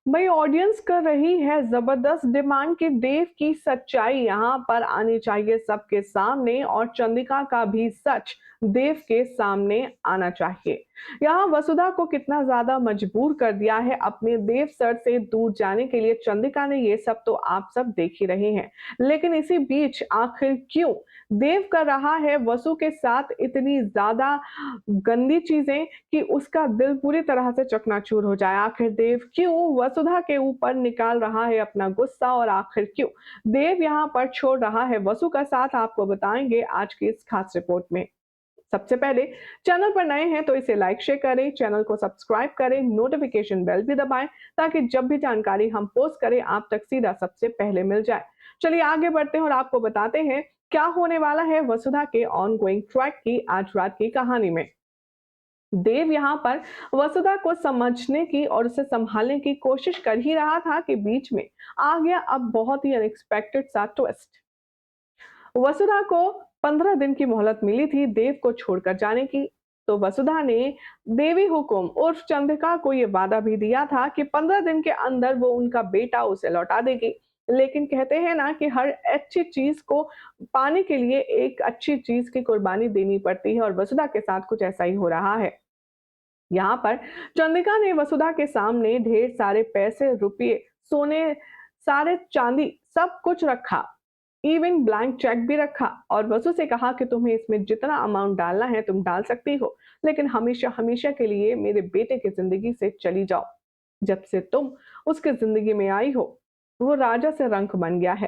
भाई ऑडियंस कर रही है जबरदस्त डिमांड कि देव की सच्चाई यहाँ पर आनी चाहिए सबके सामने और चंद्रिका का भी सच देव के सामने आना चाहिए। यहाँ वसुधा को कितना ज्यादा मजबूर कर दिया है अपने देव सर से दूर जाने के लिए चंद्रिका ने, ये सब तो आप सब देख ही रहे हैं। लेकिन इसी बीच आखिर क्यों देव कर रहा है वसु के साथ इतनी ज्यादा गंदी चीजें कि उसका दिल पूरी तरह से चकनाचूर हो जाए। आखिर देव क्यों वसुधा के ऊपर निकाल रहा है अपना गुस्सा और आखिर क्यों देव यहाँ पर छोड़ रहा है वसु का साथ, आपको बताएंगे आज की इस खास रिपोर्ट में। सबसे पहले चैनल पर नए हैं तो इसे लाइक शेयर करें, चैनल को सब्सक्राइब करें, नोटिफिकेशन बेल भी दबाएं ताकि जब भी जानकारी हम पोस्ट करें आप तक सीधा सबसे पहले मिल जाए। चलिए आगे बढ़ते हैं और आपको बताते हैं क्या होने वाला है वसुधा के ऑन गोइंग ट्रैक की आज रात की कहानी में। देव यहाँ पर वसुधा को समझने की और उसे संभालने की कोशिश कर ही रहा था कि बीच में आ गया अब बहुत ही अनएक्सपेक्टेड सा ट्विस्ट। वसुधा को 15 दिन की मोहलत मिली थी देव को छोड़कर जाने की। तो वसुधा ने देवी हुकुम उर्फ चंद्रिका को यह वादा भी दिया था कि 15 दिन के अंदर वो उनका बेटा उसे लौटा देगी। लेकिन कहते हैं ना कि हर अच्छी चीज को पाने के लिए एक अच्छी चीज की कुर्बानी देनी पड़ती है और वसुधा के साथ कुछ ऐसा ही हो रहा है। यहाँ पर चंद्रिका ने वसुधा के सामने ढेर सारे पैसे, रुपये, सोने, सारे चांदी सब कुछ रखा, इवन ब्लैंक चेक भी रखा और वसु से कहा कि तुम्हें इसमें जितना अमाउंट डालना है तुम डाल सकती हो, लेकिन हमेशा हमेशा के लिए मेरे बेटे की जिंदगी से चली जाओ। जब से तुम उसकी जिंदगी में आई हो वो राजा से रंक बन गया है।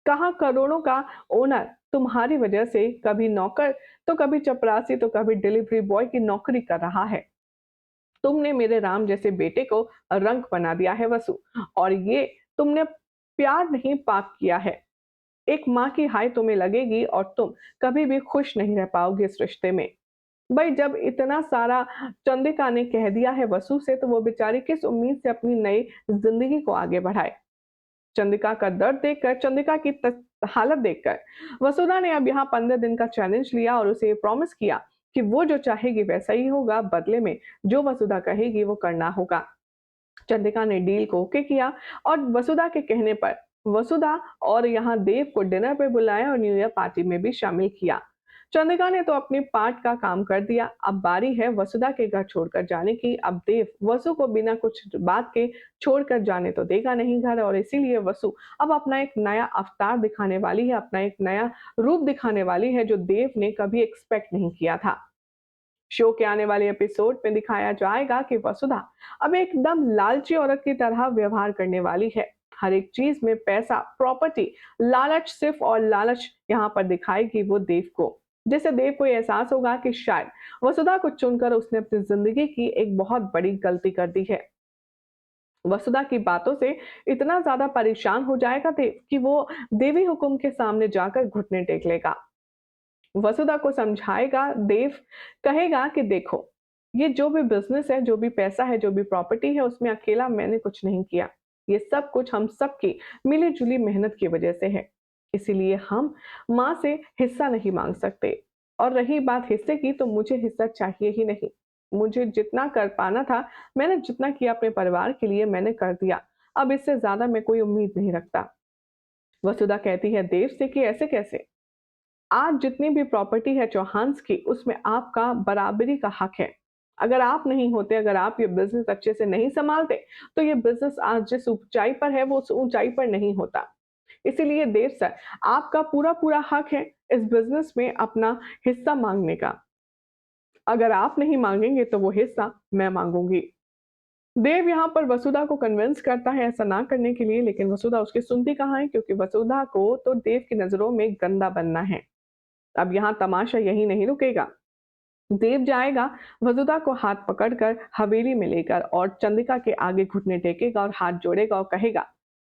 कहा करोड़ों का ओनर तुम्हारी वजह से कभी नौकर तो कभी चपरासी तो कभी डिलीवरी बॉय की नौकरी कर रहा है। तुमने मेरे राम जैसे बेटे को रंक बना दिया है वसु, और ये तुमने प्यार नहीं पाप किया है। एक माँ की हाय तुम्हें लगेगी और तुम कभी भी खुश नहीं रह पाओगे इस रिश्ते में। भाई जब इतना सारा चंद्रिका ने कह दिया है वसु से तो वो बेचारी किस उम्मीद से अपनी नई जिंदगी को आगे बढ़ाए। चंद्रिका का दर्द देखकर, चंद्रिका की हालत देखकर वसुधा ने अब यहाँ 15 दिन का चैलेंज लिया और उसे प्रॉमिस किया कि वो जो चाहेगी वैसा ही होगा, बदले में जो वसुधा कहेगी वो करना होगा। चंद्रिका ने डील को ओके किया और वसुधा के कहने पर वसुधा और यहाँ देव को डिनर पे बुलाया और न्यू ईयर पार्टी में भी शामिल किया। चंद्रिका ने तो अपने पार्ट का काम कर दिया, अब बारी है वसुधा के घर छोड़कर जाने की। अब देव वसु को बिना कुछ बात के छोड़कर जाने तो देगा नहीं घर, और इसीलिए वसु अब अपना एक नया अवतार दिखाने वाली है, अपना एक नया रूप दिखाने वाली है जो देव ने कभी एक्सपेक्ट नहीं किया था। शो के आने वाले एपिसोड में दिखाया जाएगा कि वसुधा अब एकदम लालची औरत की तरह व्यवहार करने वाली है। हर एक चीज में पैसा, प्रॉपर्टी, लालच, सिर्फ और लालच यहाँ पर दिखाएगी वो देव को। जिससे देव को ये एहसास होगा कि शायद वसुधा को चुनकर उसने अपनी जिंदगी की एक बहुत बड़ी गलती कर दी है। वसुधा की बातों से इतना ज्यादा परेशान हो जाएगा देव कि वो देवी हुकुम के सामने जाकर घुटने टेक लेगा। वसुधा को समझाएगा देव, कहेगा कि देखो ये जो भी बिजनेस है, जो भी पैसा है, जो भी प्रॉपर्टी है उसमें अकेला मैंने कुछ नहीं किया। ये सब कुछ हम सबकी मिली जुली मेहनत की वजह से है। इसीलिए हम माँ से हिस्सा नहीं मांग सकते। और रही बात हिस्से की तो मुझे हिस्सा चाहिए ही नहीं। मुझे जितना कर पाना था, मैंने जितना किया अपने परिवार के लिए मैंने कर दिया। अब इससे ज्यादा मैं कोई उम्मीद नहीं रखता। वसुधा कहती है देव से कि ऐसे कैसे, आज जितनी भी प्रॉपर्टी है चौहान्स की उसमें आपका बराबरी का हक है। अगर आप नहीं होते, अगर आप ये बिजनेस अच्छे से नहीं संभालते तो ये बिजनेस आज जिस ऊंचाई पर है वो उस ऊंचाई पर नहीं होता। इसीलिए देव सर, आपका पूरा पूरा हक है इस बिजनेस में अपना हिस्सा मांगने का। अगर आप नहीं मांगेंगे तो वो हिस्सा मैं मांगूंगी। देव यहाँ पर वसुधा को कन्विंस करता है ऐसा ना करने के लिए, लेकिन वसुधा उसकी सुनती कहाँ है, क्योंकि वसुधा को तो देव की नजरों में गंदा बनना है। अब यहाँ तमाशा यही नहीं रुकेगा। देव जाएगा वसुधा को हाथ पकड़कर हवेली में लेकर और चंद्रिका के आगे घुटने टेकेगा और हाथ जोड़ेगा और कहेगा,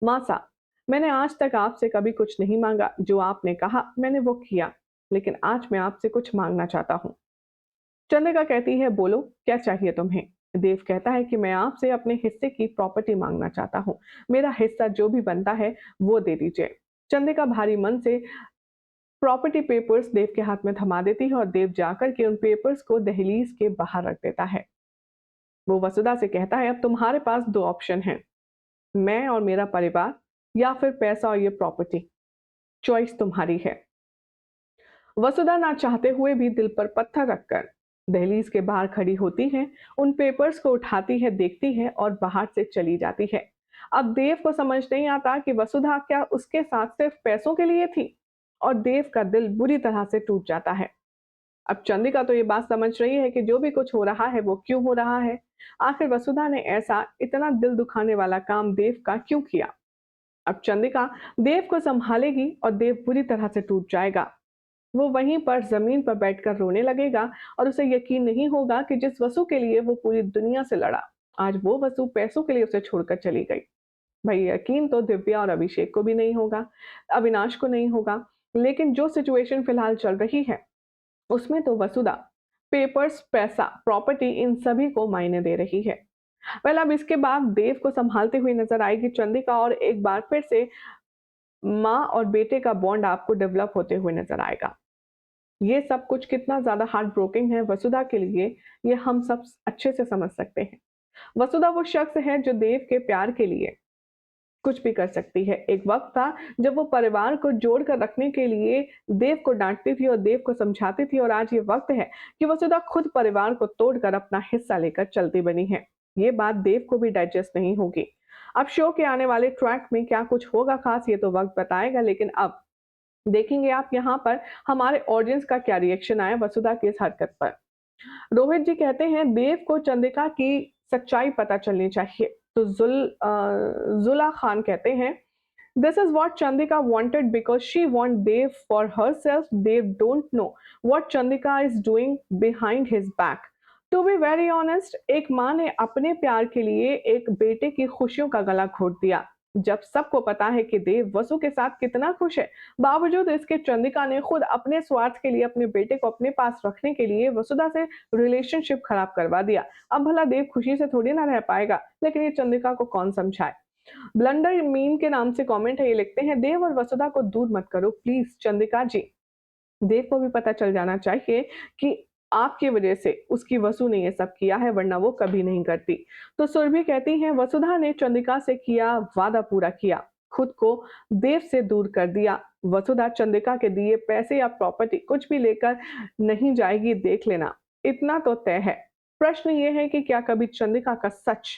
मासा, मैंने आज तक आपसे कभी कुछ नहीं मांगा, जो आपने कहा मैंने वो किया, लेकिन आज मैं आपसे कुछ मांगना चाहता हूँ। चंद्रिका कहती है बोलो क्या चाहिए तुम्हें। देव कहता है कि मैं आपसे अपने हिस्से की प्रॉपर्टी मांगना चाहता हूँ। मेरा हिस्सा जो भी बनता है वो दे दीजिए। चंद्रिका भारी मन से प्रॉपर्टी पेपर्स देव के हाथ में थमा देती है और देव जाकर के उन पेपर्स को दहलीज के बाहर रख देता है। वो वसुधा से कहता है अब तुम्हारे पास दो ऑप्शन हैं। मैं और मेरा परिवार या फिर पैसा और ये प्रॉपर्टी? चॉइस तुम्हारी है। वसुधा ना चाहते हुए भी दिल पर पत्थर रखकर दहलीज के बाहर खड़ी होती है, उन पेपर्स को उठाती है, देखती है और बाहर से चली जाती है। अब देव को समझ नहीं आता कि वसुधा क्या उसके साथ सिर्फ पैसों के लिए थी, और देव का दिल बुरी तरह से टूट जाता है। अब चंदिका तो ये बात समझ रही है कि जो भी कुछ हो रहा है वो क्यों हो रहा है। आखिर वसुधा ने ऐसा इतना दिल दुखाने वाला काम देव का क्यों किया। अब चंदिका देव को संभालेगी और देव बुरी तरह से टूट जाएगा। वो वहीं पर जमीन पर बैठकर रोने लगेगा और उसे यकीन नहीं होगा कि जिस वसु के लिए वो पूरी दुनिया से लड़ा, आज वो वसु पैसों के लिए उसे छोड़कर चली गई। भाई यकीन तो दिव्या और अभिषेक को भी नहीं होगा, अविनाश को नहीं होगा, लेकिन जो सिचुएशन फिलहाल चल रही है उसमें तो वसुधा पेपर्स, पैसा, प्रॉपर्टी इन सभी को मायने दे रही है। वेल अब इसके बाद देव को संभालते हुए नजर आएगी चंदिका, और एक बार फिर से माँ और बेटे का बॉन्ड आपको डेवलप होते हुए नजर आएगा। ये सब कुछ कितना ज़्यादा हार्ट ब्रोकिंग है वसुधा के लिए, ये हम सब अच्छे से समझ सकते हैं। वसुधा वो शख्स है जो देव के प्यार के लिए कुछ भी कर सकती है। एक वक्त था जब वो परिवार को जोड़ कर रखने के लिए देव को डांटती थी और देव को समझाती थी, और आज ये वक्त है कि वसुधा खुद परिवार को तोड़कर अपना हिस्सा लेकर चलती बनी है। ये बात देव को भी डाइजेस्ट नहीं होगी। अब शो के आने वाले ट्रैक में क्या कुछ होगा खास, ये तो वक्त बताएगा, लेकिन अब देखेंगे आप यहाँ पर हमारे ऑडियंस का क्या रिएक्शन आया वसुधा की इस हरकत पर। रोहित जी कहते हैं देव को चंदिका की सच्चाई पता चलनी चाहिए। तो जुला खान कहते हैं this is what Chandika wanted because she want Dev for herself. Dev don't know what Chandika is doing behind his back. To be very honest, एक माँ ने अपने प्यार के लिए एक बेटे की खुशियों का गला घोट दिया। जब सबको पता है कि देव वसु के साथ कितना खुश है, बावजूद इसके चंदिका ने खुद अपने स्वार्थ के लिए अपने बेटे को अपने पास रखने के लिए वसुधा से रिलेशनशिप खराब करवा दिया। अब भला देव खुशी से थोड़ी ना रह पाएगा, लेकिन ये चंदिका को कौन समझाए। ब्लंडर मीन के नाम से कमेंट है, ये लिखते हैं देव और वसुधा को दूर मत करो प्लीज चंदिका जी। देव को भी पता चल जाना चाहिए कि आपकी वजह से उसकी वसु ने ये सब किया है, वरना वो कभी नहीं करती। तो सुरभि कहती हैं वसुधा ने चंदिका से किया वादा पूरा किया, खुद को देव से दूर कर दिया। वसुधा चंदिका के दिए पैसे या प्रॉपर्टी कुछ भी लेकर नहीं जाएगी, देख लेना, इतना तो तय है। प्रश्न ये है कि क्या कभी चंदिका का सच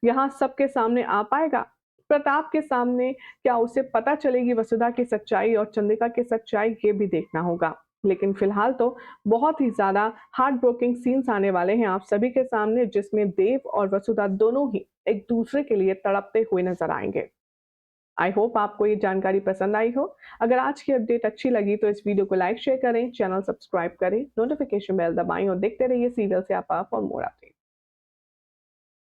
यहाँ सबके सामने आ पाएगा, प्रताप के सामने? क्या उसे पता चलेगी वसुधा की सच्चाई और चंदिका की सच्चाई, ये भी देखना होगा। लेकिन फिलहाल तो बहुत ही ज्यादा हार्ट ब्रोकिंग सीन्स आने वाले हैं आप सभी के सामने, जिसमें देव और वसुधा दोनों ही एक दूसरे के लिए तड़पते हुए नजर आएंगे। आई होप आपको ये जानकारी पसंद आई हो। अगर आज की अपडेट अच्छी लगी तो इस वीडियो को लाइक शेयर करें, चैनल सब्सक्राइब करें, नोटिफिकेशन बेल दबाएं और देखते रहिए सीरियल से आप फॉर मोर अपडेट।